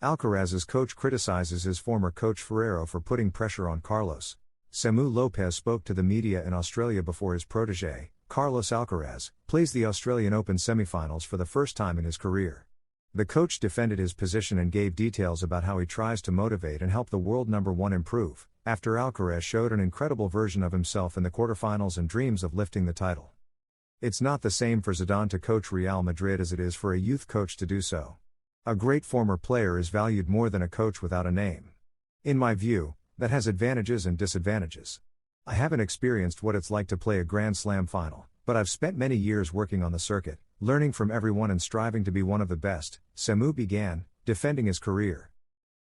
Alcaraz's coach criticizes his former coach FERRERO for putting pressure on Carlos. Samu Lopez spoke to the media in Australia before his protégé, Carlos Alcaraz, plays the Australian Open semi-finals for the first time in his career. The coach defended his position and gave details about how he tries to motivate and help the world number one improve, after Alcaraz showed an incredible version of himself in the quarterfinals and dreams of lifting the title. It's not the same for Zidane to coach Real Madrid as it is for a youth coach to do so. A great former player is valued more than a coach without a name. In my view, that has advantages and disadvantages. I haven't experienced what it's like to play a Grand Slam final, but I've spent many years working on the circuit, learning from everyone and striving to be one of the best, Samu began, defending his career.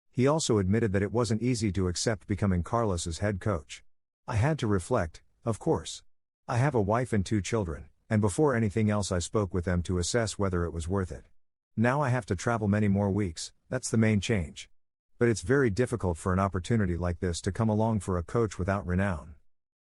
He also admitted that it wasn't easy to accept becoming Carlos's head coach. I had to reflect, of course. I have a wife and 2 children, and before anything else I spoke with them to assess whether it was worth it. Now I have to travel many more weeks, that's the main change. But it's very difficult for an opportunity like this to come along for a coach without renown.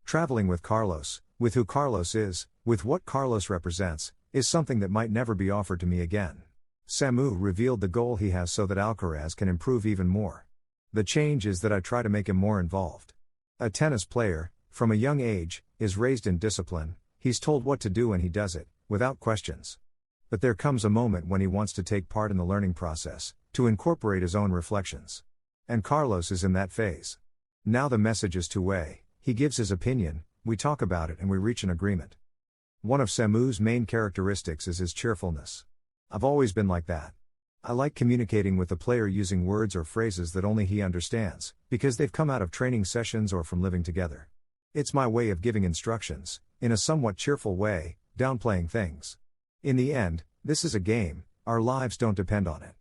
Traveling with Carlos, with who Carlos is, with what Carlos represents, is something that might never be offered to me again. Samu revealed the goal he has so that Alcaraz can improve even more. The change is that I try to make him more involved. A tennis player, from a young age, is raised in discipline, he's told what to do and he does it, without questions. But there comes a moment when he wants to take part in the learning process, to incorporate his own reflections. And Carlos is in that phase. Now the message is two-way, he gives his opinion, we talk about it and we reach an agreement. One of Samu's main characteristics is his cheerfulness. I've always been like that. I like communicating with the player using words or phrases that only he understands, because they've come out of training sessions or from living together. It's my way of giving instructions, in a somewhat cheerful way, downplaying things. In the end, this is a game, our lives don't depend on it.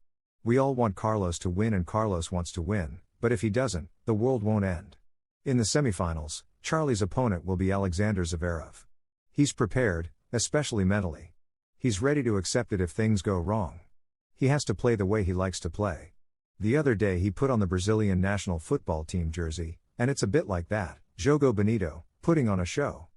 We all want Carlos to win and Carlos wants to win, but if he doesn't, the world won't end. In the semifinals, Charlie's opponent will be Alexander Zverev. He's prepared, especially mentally. He's ready to accept it if things go wrong. He has to play the way he likes to play. The other day he put on the Brazilian national football team jersey, and it's a bit like that, Jogo Bonito, putting on a show.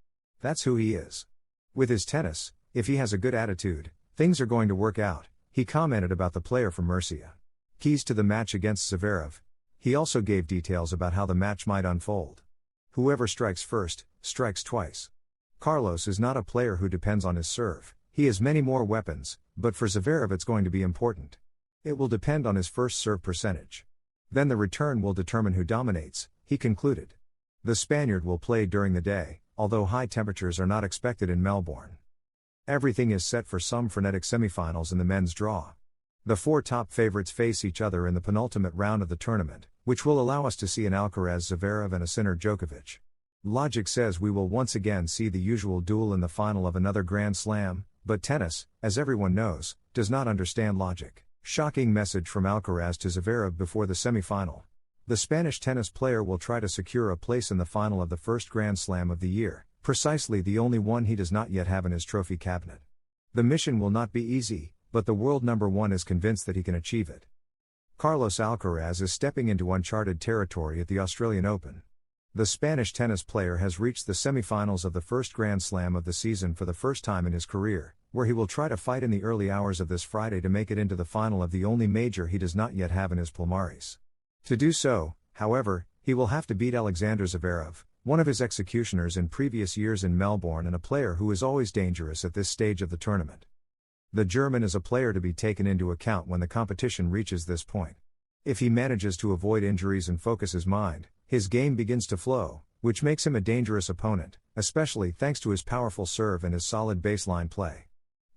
That's who he is. With his tennis, if he has a good attitude, things are going to work out, he commented about the player from Murcia. Keys to the match against Zverev. He also gave details about how the match might unfold. Whoever strikes first, strikes twice. Carlos is not a player who depends on his serve, he has many more weapons, but for Zverev it's going to be important. It will depend on his first serve percentage. Then the return will determine who dominates, he concluded. The Spaniard will play during the day, although high temperatures are not expected in Melbourne. Everything is set for some frenetic semifinals in the men's draw. The 4 top favorites face each other in the penultimate round of the tournament, which will allow us to see an Alcaraz Zverev and a Sinner Djokovic. Logic says we will once again see the usual duel in the final of another Grand Slam, but tennis, as everyone knows, does not understand logic. Shocking message from Alcaraz to Zverev before the semifinal. The Spanish tennis player will try to secure a place in the final of the first Grand Slam of the year, precisely the only one he does not yet have in his trophy cabinet. The mission will not be easy, but the world number one is convinced that he can achieve it. Carlos Alcaraz is stepping into uncharted territory at the Australian Open. The Spanish tennis player has reached the semi-finals of the first Grand Slam of the season for the first time in his career, where he will try to fight in the early hours of this Friday to make it into the final of the only major he does not yet have in his palmares. To do so, however, he will have to beat Alexander Zverev, one of his executioners in previous years in Melbourne and a player who is always dangerous at this stage of the tournament. The German is a player to be taken into account when the competition reaches this point. If he manages to avoid injuries and focus his mind, his game begins to flow, which makes him a dangerous opponent, especially thanks to his powerful serve and his solid baseline play.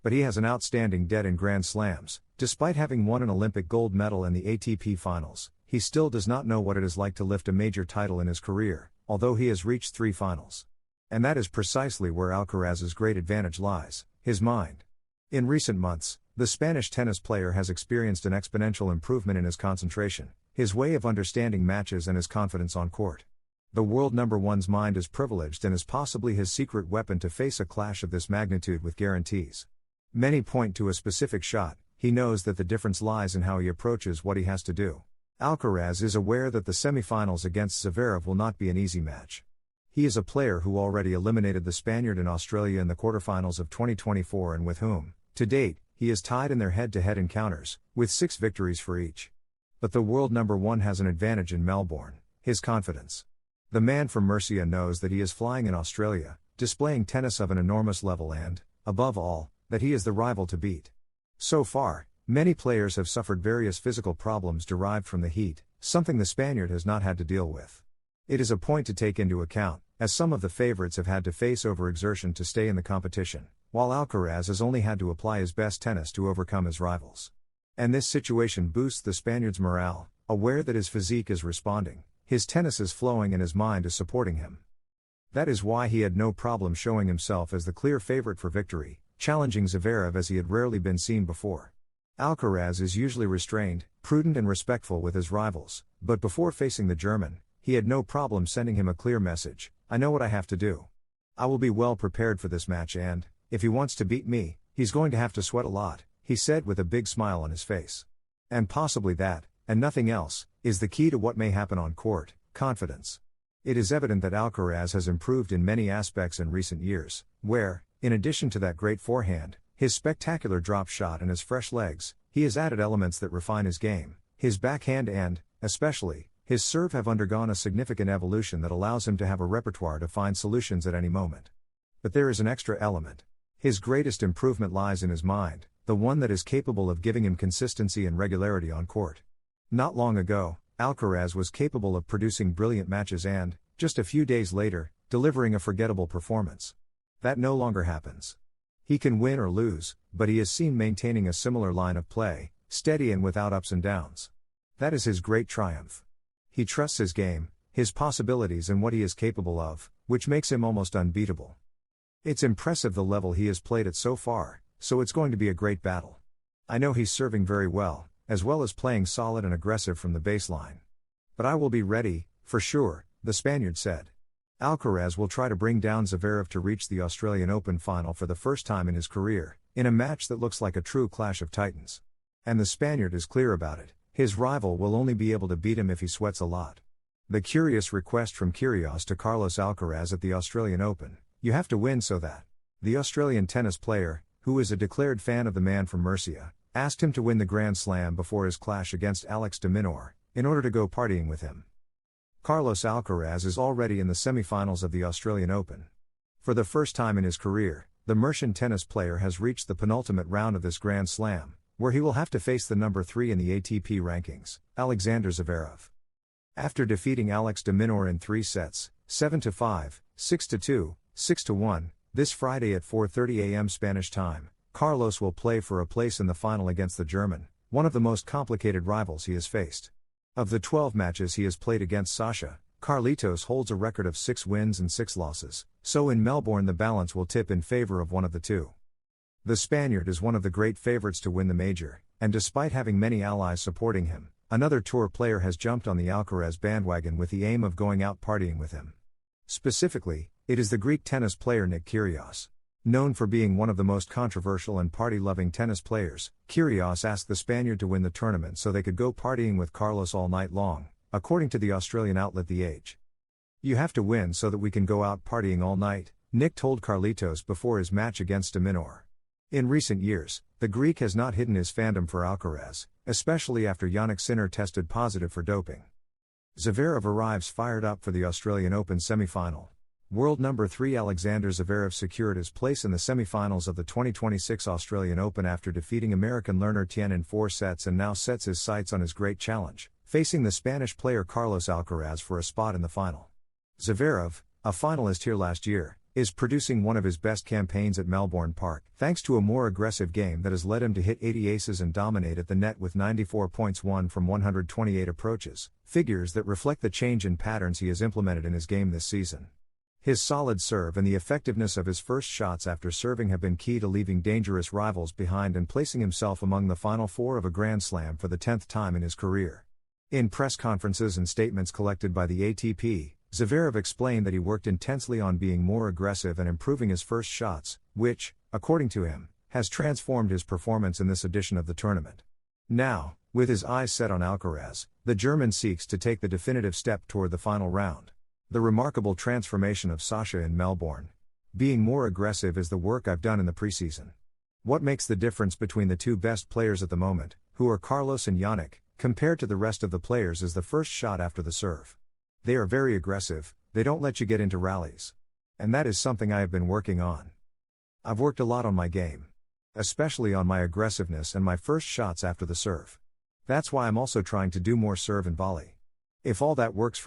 But he has an outstanding debt in Grand Slams. Despite having won an Olympic gold medal in the ATP finals, he still does not know what it is like to lift a major title in his career, although he has reached 3 finals. And that is precisely where Alcaraz's great advantage lies, his mind. In recent months, the Spanish tennis player has experienced an exponential improvement in his concentration, his way of understanding matches and his confidence on court. The world number one's mind is privileged and is possibly his secret weapon to face a clash of this magnitude with guarantees. Many point to a specific shot, he knows that the difference lies in how he approaches what he has to do. Alcaraz is aware that the semifinals against Zverev will not be an easy match. He is a player who already eliminated the Spaniard in Australia in the quarterfinals of 2024 and with whom, to date, he is tied in their head-to-head encounters, with 6 victories for each. But the world number one has an advantage in Melbourne: his confidence. The man from Murcia knows that he is flying in Australia, displaying tennis of an enormous level and, above all, that he is the rival to beat. So far, many players have suffered various physical problems derived from the heat, something the Spaniard has not had to deal with. It is a point to take into account, as some of the favorites have had to face overexertion to stay in the competition, while Alcaraz has only had to apply his best tennis to overcome his rivals. And this situation boosts the Spaniard's morale, aware that his physique is responding, his tennis is flowing and his mind is supporting him. That is why he had no problem showing himself as the clear favorite for victory, challenging Zverev as he had rarely been seen before. Alcaraz is usually restrained, prudent and respectful with his rivals, but before facing the German, he had no problem sending him a clear message: I know what I have to do. I will be well prepared for this match and, if he wants to beat me, he's going to have to sweat a lot, he said with a big smile on his face. And possibly that, and nothing else, is the key to what may happen on court: confidence. It is evident that Alcaraz has improved in many aspects in recent years, where, in addition to that great forehand, his spectacular drop shot and his fresh legs, he has added elements that refine his game. His backhand and, especially, his serve have undergone a significant evolution that allows him to have a repertoire to find solutions at any moment. But there is an extra element. His greatest improvement lies in his mind, the one that is capable of giving him consistency and regularity on court. Not long ago, Alcaraz was capable of producing brilliant matches and, just a few days later, delivering a forgettable performance. That no longer happens. He can win or lose, but he is seen maintaining a similar line of play, steady and without ups and downs. That is his great triumph. He trusts his game, his possibilities and what he is capable of, which makes him almost unbeatable. It's impressive the level he has played at so far, so it's going to be a great battle. I know he's serving very well as playing solid and aggressive from the baseline. But I will be ready, for sure, the Spaniard said. Alcaraz will try to bring down Zverev to reach the Australian Open final for the first time in his career, in a match that looks like a true clash of titans. And the Spaniard is clear about it: his rival will only be able to beat him if he sweats a lot. The curious request from Kyrgios to Carlos Alcaraz at the Australian Open: you have to win so that. The Australian tennis player, who is a declared fan of the man from Murcia, asked him to win the Grand Slam before his clash against Alex de Minaur, in order to go partying with him. Carlos Alcaraz is already in the semi-finals of the Australian Open. For the first time in his career, the Murcian tennis player has reached the penultimate round of this Grand Slam, where he will have to face the number 3 in the ATP rankings, Alexander Zverev. After defeating Alex de Minaur in 3 sets, 7-5, 6-2, 6-1, this Friday at 4:30 a.m. Spanish time, Carlos will play for a place in the final against the German, one of the most complicated rivals he has faced. Of the 12 matches he has played against Sasha, Carlitos holds a record of 6 wins and 6 losses, so in Melbourne the balance will tip in favor of one of the two. The Spaniard is one of the great favorites to win the major, and despite having many allies supporting him, another tour player has jumped on the Alcaraz bandwagon with the aim of going out partying with him. Specifically, it is the Greek tennis player Nick Kyrgios. Known for being one of the most controversial and party-loving tennis players, Kyrgios asked the Spaniard to win the tournament so they could go partying with Carlos all night long, according to the Australian outlet The Age. "You have to win so that we can go out partying all night," Nick told Carlitos before his match against de Minaur. In recent years, the Greek has not hidden his fandom for Alcaraz, especially after Jannik Sinner tested positive for doping. Zverev arrives fired up for the Australian Open semi-final. World number 3 Alexander Zverev secured his place in the semi-finals of the 2026 Australian Open after defeating American Lerner Tien in 4 sets and now sets his sights on his great challenge, facing the Spanish player Carlos Alcaraz for a spot in the final. Zverev, a finalist here last year, is producing one of his best campaigns at Melbourne Park, thanks to a more aggressive game that has led him to hit 80 aces and dominate at the net with 94 points won from 128 approaches, figures that reflect the change in patterns he has implemented in his game this season. His solid serve and the effectiveness of his first shots after serving have been key to leaving dangerous rivals behind and placing himself among the final 4 of a Grand Slam for the 10th time in his career. In press conferences and statements collected by the ATP, Zverev explained that he worked intensely on being more aggressive and improving his first shots, which, according to him, has transformed his performance in this edition of the tournament. Now, with his eyes set on Alcaraz, the German seeks to take the definitive step toward the final round. The remarkable transformation of Sasha in Melbourne. "Being more aggressive is the work I've done in the preseason. What makes the difference between the two best players at the moment, who are Carlos and Jannik, Compared to the rest of the players is the first shot after the serve. They are very aggressive, they don't let you get into rallies. And that is something I have been working on. I've worked a lot on my game. Especially on my aggressiveness and my first shots after the serve. That's why I'm also trying to do more serve and volley. If all that works